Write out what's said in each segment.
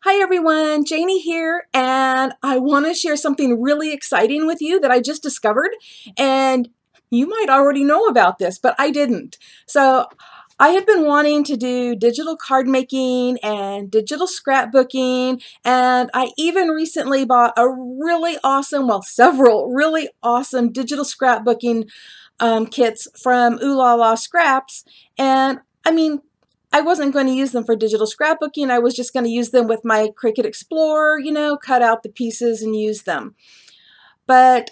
Hi everyone, Janie here, and I want to share something really exciting with you that I just discovered, and you might already know about this, but I didn't. So I have been wanting to do digital card making and digital scrapbooking, and I even recently bought a really awesome, well, several really awesome digital scrapbooking kits from Ooh La La Scraps, and I mean, I wasn't going to use them for digital scrapbooking. I was just going to use them with my Cricut Explorer, cut out the pieces and use them. But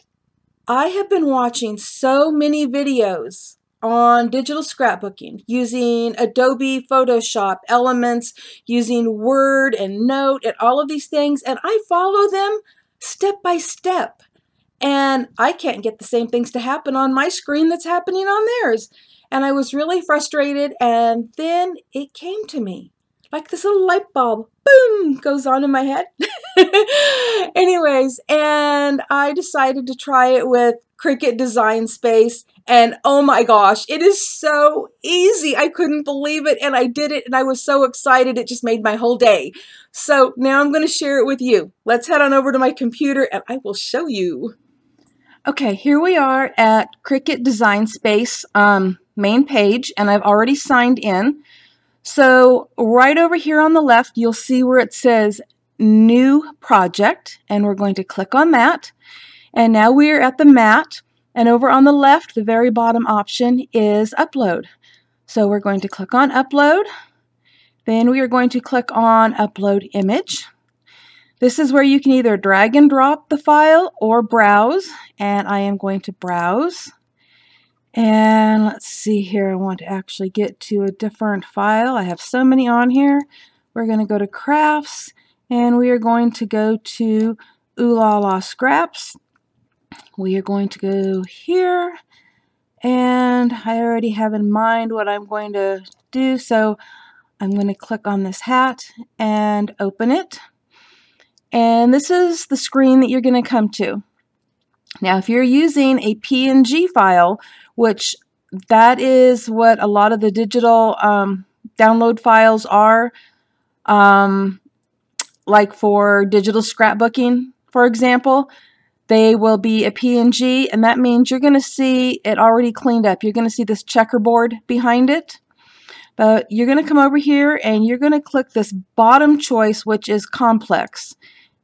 I have been watching so many videos on digital scrapbooking using Adobe Photoshop, Elements, using Word and Note and all of these things, and I follow them step by step. And I can't get the same things to happen on my screen that's happening on theirs. And I was really frustrated, and then it came to me. Like this little light bulb, boom, goes on in my head. Anyways, and I decided to try it with Cricut Design Space, and oh my gosh, it is so easy. I couldn't believe it, and I did it, and I was so excited. It just made my whole day. So now I'm going to share it with you. Let's head on over to my computer, and I will show you. Okay, here we are at Cricut Design Space main page, and I've already signed in. So right over here on the left, you'll see where it says New Project, and we're going to click on that. And now we are at the mat, and over on the left, the very bottom option is Upload. So we're going to click on Upload. Then we are going to click on Upload Image. This is where you can either drag and drop the file or browse, and I am going to browse. And let's see here, I want to actually get to a different file. I have so many on here. We're going to go to Crafts, and we are going to go to Ooh La La Scraps. We are going to go here, and I already have in mind what I'm going to do, so I'm going to click on this hat and open it. And this is the screen that you're going to come to. Now, if you're using a PNG file, which that is what a lot of the digital download files are, like for digital scrapbooking, for example, they will be a PNG, and that means you're going to see it already cleaned up. You're going to see this checkerboard behind it. But you're going to come over here, and you're going to click this bottom choice, which is Complex.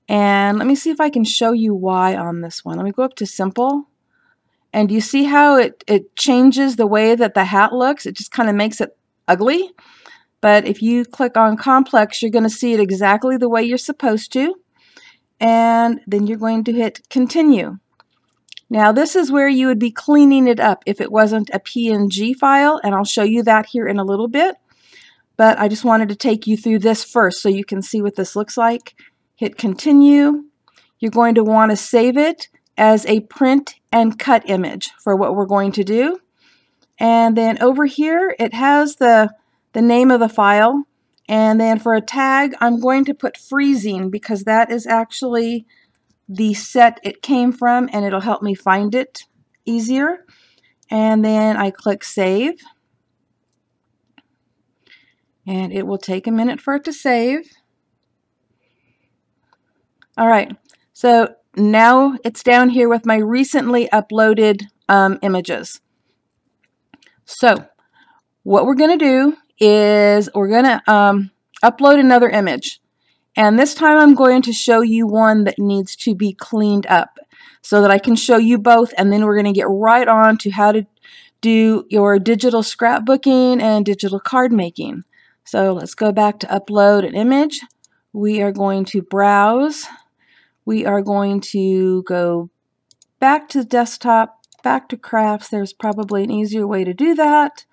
And let me see if I can show you why on this one. Let me go up to Simple. And you see how it changes the way that the hat looks? It just kind of makes it ugly. But if you click on Complex, you're going to see it exactly the way you're supposed to. And then you're going to hit Continue. Now this is where you would be cleaning it up if it wasn't a PNG file. And I'll show you that here in a little bit. But I just wanted to take you through this first so you can see what this looks like. Hit Continue. You're going to want to save it as a print and cut image for what we're going to do. And then over here, it has the name of the file. And then for a tag, I'm going to put freezing because that is actually the set it came from, and it'll help me find it easier. And then I click Save. And it will take a minute for it to save. All right, so now it's down here with my recently uploaded images. So what we're going to do is we're going to upload another image. And this time I'm going to show you one that needs to be cleaned up so that I can show you both, and then we're going to get right on to how to do your digital scrapbooking and digital card making. So let's go back to upload an image. We are going to browse. We are going to go back to the desktop, back to crafts. There's probably an easier way to do that.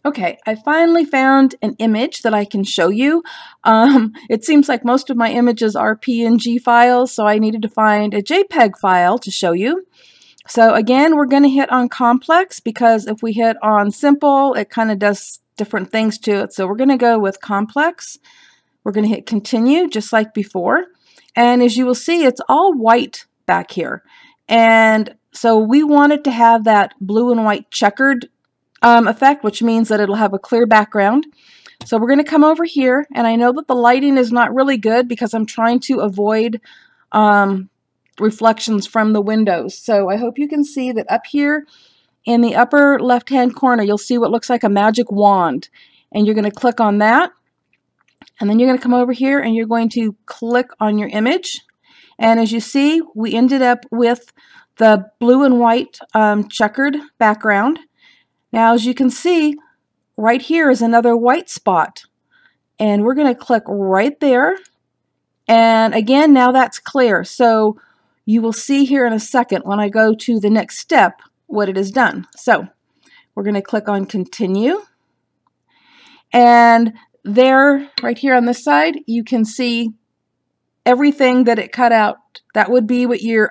Okay, I finally found an image that I can show you. It seems like most of my images are PNG files, so I needed to find a JPEG file to show you. So again, we're going to hit on Complex because if we hit on Simple, it kind of does different things to it. So we're going to go with Complex. We're going to hit Continue just like before. And as you will see, it's all white back here. And so we want it to have that blue and white checkered effect, which means that it'll have a clear background. So we're going to come over here, and I know that the lighting is not really good because I'm trying to avoid reflections from the windows. So I hope you can see that up here in the upper left-hand corner, you'll see what looks like a magic wand. And you're going to click on that. And then you're going to come over here and you're going to click on your image. And as you see, we ended up with the blue and white checkered background. Now, as you can see, right here is another white spot. And we're going to click right there. And again, now that's clear. So you will see here in a second when I go to the next step what it has done. So we're going to click on continue. And there, right here on this side, you can see everything that it cut out. That would be what your,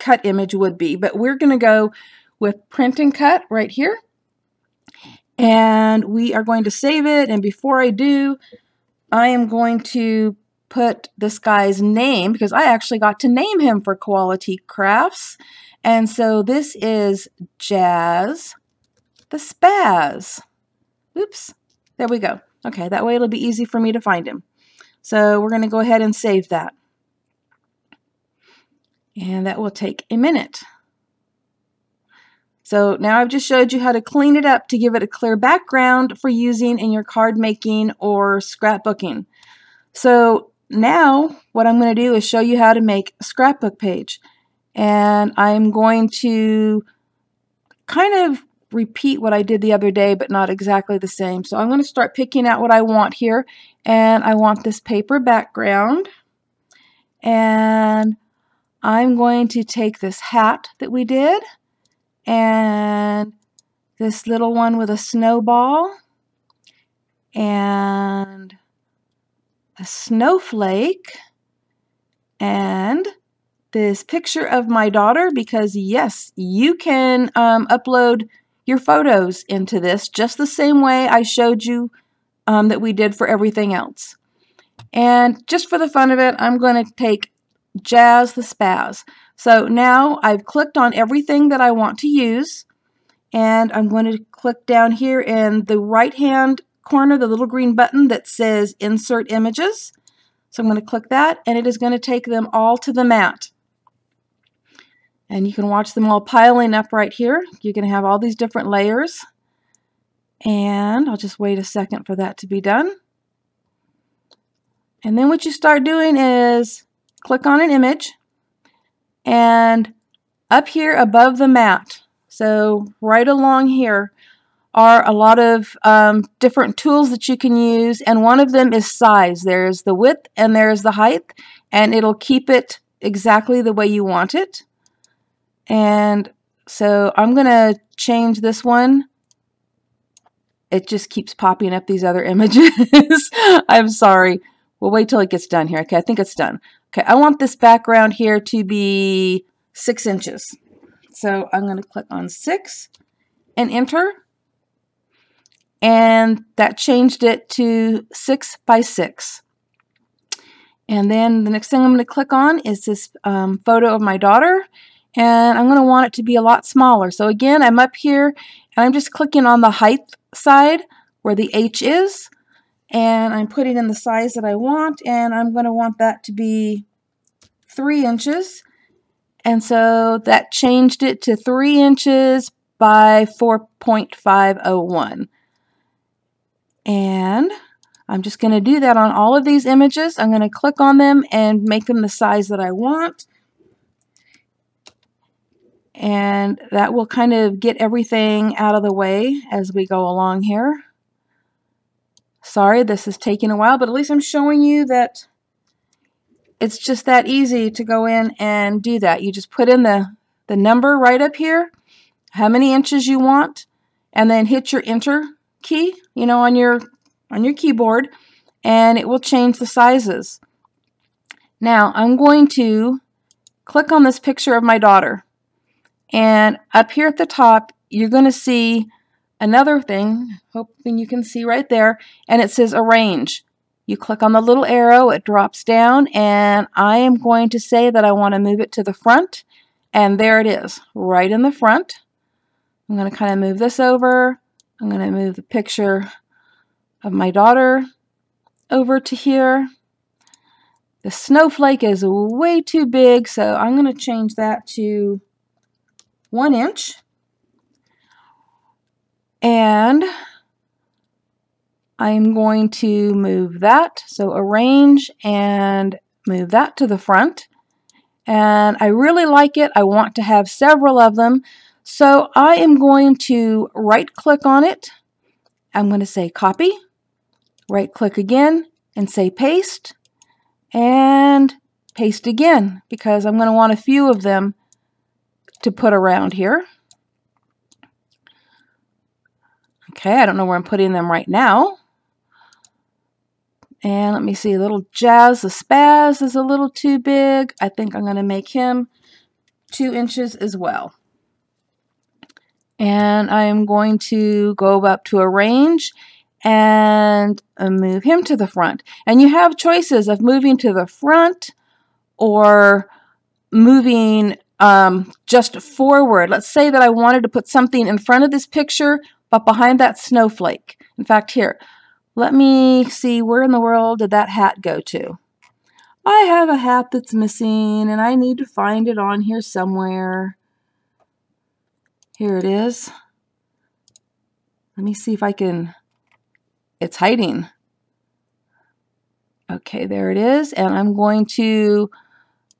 cut image would be. But we're going to go with print and cut right here. And we are going to save it. And before I do, I am going to put this guy's name because I actually got to name him for Quality Crafts. And so this is Jazz the Spaz. Oops, there we go. Okay, that way it'll be easy for me to find him. So we're going to go ahead and save that. And that will take a minute. So now I've just showed you how to clean it up to give it a clear background for using in your card making or scrapbooking. So now what I'm going to do is show you how to make a scrapbook page. And I'm going to kind of repeat what I did the other day, but not exactly the same. So I'm going to start picking out what I want here. And I want this paper background. And I'm going to take this hat that we did and this little one with a snowball and a snowflake and this picture of my daughter, because yes, you can upload your photos into this just the same way I showed you that we did for everything else. And just for the fun of it, I'm going to take Jazz the Spaz. So now I've clicked on everything that I want to use, and I'm going to click down here in the right hand corner, the little green button that says Insert Images. So I'm going to click that, and it is going to take them all to the mat. And you can watch them all piling up right here. You're going to have all these different layers. And I'll just wait a second for that to be done. And then what you start doing is click on an image. And up here above the mat, so right along here, are a lot of different tools that you can use. And one of them is size. There's the width and there's the height. And it'll keep it exactly the way you want it. And so I'm going to change this one. It just keeps popping up these other images. I'm sorry. We'll wait till it gets done here. Okay, I think it's done. Okay, I want this background here to be 6 inches. So I'm going to click on 6 and enter. And that changed it to 6 by 6. And then the next thing I'm going to click on is this photo of my daughter. And I'm going to want it to be a lot smaller. So again, I'm up here and I'm just clicking on the height side where the H is. And I'm putting in the size that I want. And I'm going to want that to be 3 inches. And so that changed it to 3 inches by 4.501. And I'm just going to do that on all of these images. I'm going to click on them and make them the size that I want. And that will kind of get everything out of the way as we go along here. Sorry, this is taking a while, but at least I'm showing you that it's just that easy to go in and do that. You just put in the number right up here, how many inches you want, and then hit your enter key, on your keyboard, and it will change the sizes. Now I'm going to click on this picture of my daughter. And up here at the top, you're going to see another thing, hoping you can see right there, and it says Arrange. You click on the little arrow, it drops down, and I am going to say that I want to move it to the front, and there it is, right in the front. I'm going to kind of move this over. I'm going to move the picture of my daughter over to here. The snowflake is way too big, so I'm going to change that to 1 inch. And I'm going to move that, so arrange and move that to the front. And I really like it. I want to have several of them. So I am going to right click on it. I'm going to say copy, right click again and say paste, and paste again because I'm going to want a few of them to put around here. Okay, I don't know where I'm putting them right now. And let me see, little Jazz the Spaz is a little too big. I think I'm going to make him 2 inches as well. And I'm going to go up to arrange and move him to the front. And you have choices of moving to the front or moving just forward. Let's say that I wanted to put something in front of this picture, but behind that snowflake. In fact, here, let me see, where in the world did that hat go to? I have a hat that's missing, and I need to find it on here somewhere. Here it is. Let me see if I can, it's hiding. Okay, there it is, and I'm going to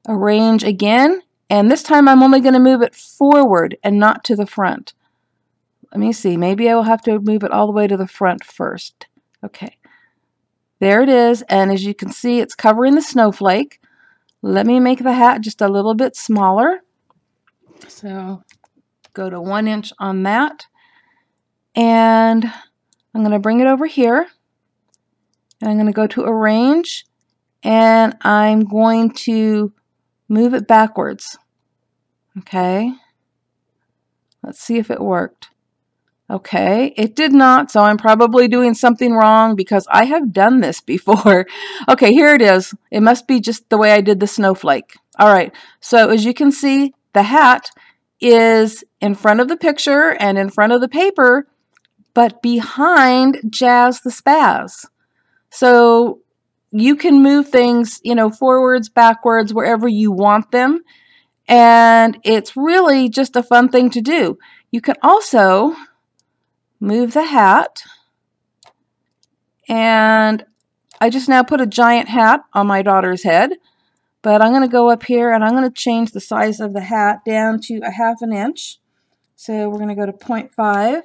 arrange again, and this time I'm only going to move it forward and not to the front. Let me see, maybe I will have to move it all the way to the front first. Okay, there it is, and as you can see, it's covering the snowflake. Let me make the hat just a little bit smaller. So go to 1 inch on that, and I'm going to bring it over here, and I'm going to go to arrange, and I'm going to move it backwards. Okay, let's see if it worked. Okay, it did not, so I'm probably doing something wrong because I have done this before. Okay, here it is. It must be just the way I did the snowflake. All right, so as you can see, the hat is in front of the picture and in front of the paper, but behind Jazz the Spaz. So you can move things, you know, forwards, backwards, wherever you want them. And it's really just a fun thing to do. You can also move the hat, and I just now put a giant hat on my daughter's head, but I'm going to go up here and I'm going to change the size of the hat down to 1/2 inch. So we're going to go to 0.5,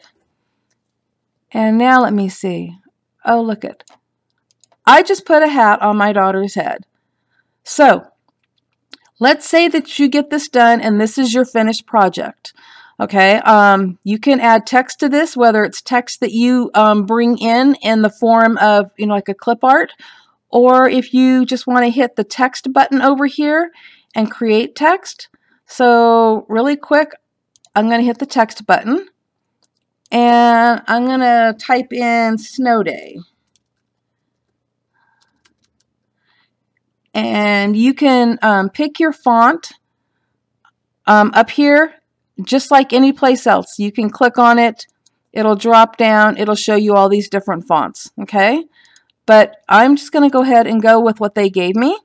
and now let me see. Oh, look it. I just put a hat on my daughter's head. So let's say that you get this done and this is your finished project. Okay, you can add text to this, whether it's text that you bring in the form of, you know, like a clip art, or if you just want to hit the text button over here and create text. So really quick, I'm going to hit the text button, and I'm going to type in snow day. And you can pick your font up here. Just like any place else, you can click on it, it'll drop down, it'll show you all these different fonts, okay? But I'm just going to go ahead and go with what they gave me,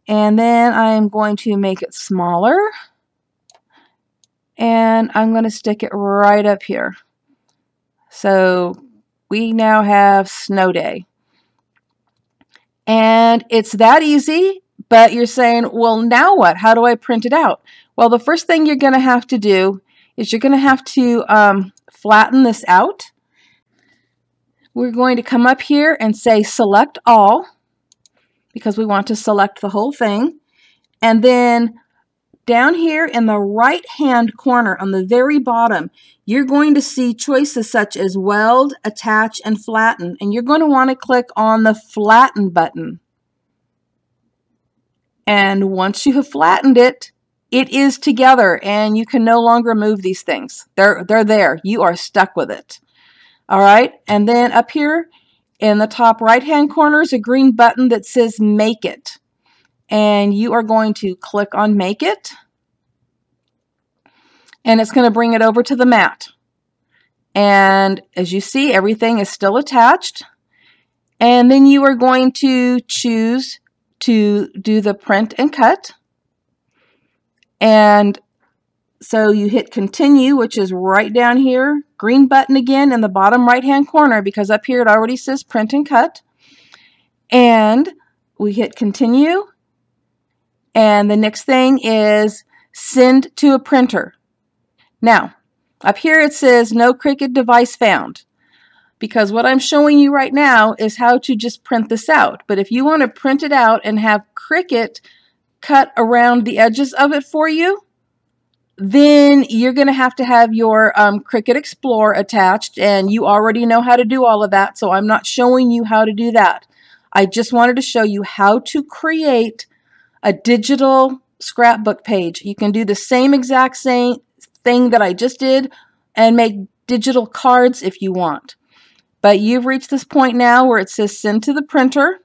and then I'm going to make it smaller, and I'm going to stick it right up here. So we now have snow day. And it's that easy, but you're saying, well, now what? How do I print it out? Well, the first thing you're going to have to do is you're going to have to flatten this out. We're going to come up here and say select all, because we want to select the whole thing. And then down here in the right hand corner on the very bottom, you're going to see choices such as weld, attach, and flatten. And you're going to want to click on the flatten button. And once you have flattened it, it is together, and you can no longer move these things. They're there. You are stuck with it. All right, and then up here in the top right-hand corner is a green button that says Make It. And you are going to click on Make It, and it's going to bring it over to the mat. And as you see, everything is still attached. And then you are going to choose to do the print and cut. And so you hit continue, which is right down here, green button again in the bottom right hand corner, because up here it already says print and cut. And we hit continue. And the next thing is send to a printer. Now, up here it says no Cricut device found, because what I'm showing you right now is how to just print this out. But if you want to print it out and have Cricut cut around the edges of it for you, then you're going to have your Cricut Explore attached, and you already know how to do all of that, so I'm not showing you how to do that. I just wanted to show you how to create a digital scrapbook page. You can do the same exact same thing that I just did and make digital cards if you want. But you've reached this point now where it says send to the printer.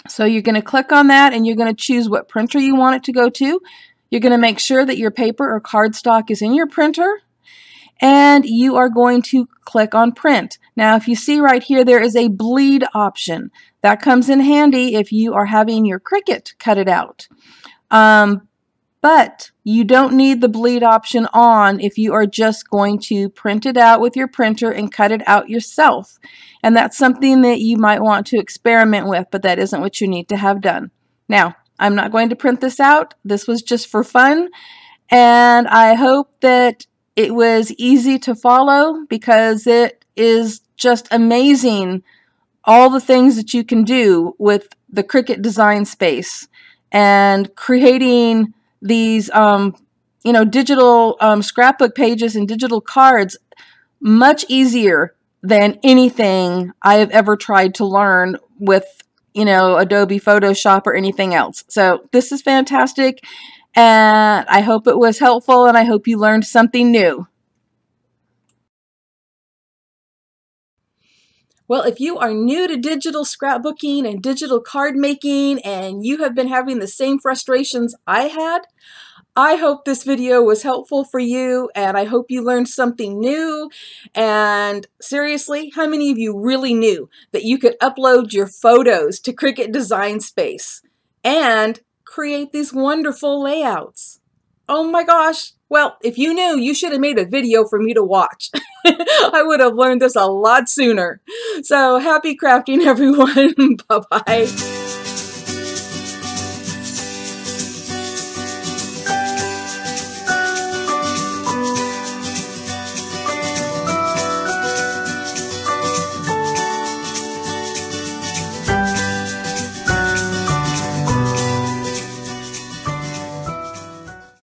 So you're going to click on that and you're going to choose what printer you want it to go to. You're going to make sure that your paper or cardstock is in your printer, and you are going to click on print. Now, if you see right here, there is a bleed option. That comes in handy if you are having your Cricut cut it out. But you don't need the bleed option on if you are just going to print it out with your printer and cut it out yourself. And that's something that you might want to experiment with, but that isn't what you need to have done. Now, I'm not going to print this out. This was just for fun, and I hope that it was easy to follow, because it is just amazing all the things that you can do with the Cricut Design Space and creating these digital scrapbook pages and digital cards much easier than anything I have ever tried to learn with Adobe Photoshop or anything else. So this is fantastic, and I hope it was helpful, and I hope you learned something new. Well, if you are new to digital scrapbooking and digital card making, and you have been having the same frustrations I had, I hope this video was helpful for you, and I hope you learned something new. And seriously, how many of you really knew that you could upload your photos to Cricut Design Space and create these wonderful layouts? Oh my gosh. Well, if you knew, you should have made a video for me to watch. I would have learned this a lot sooner. So happy crafting, everyone. Bye-bye.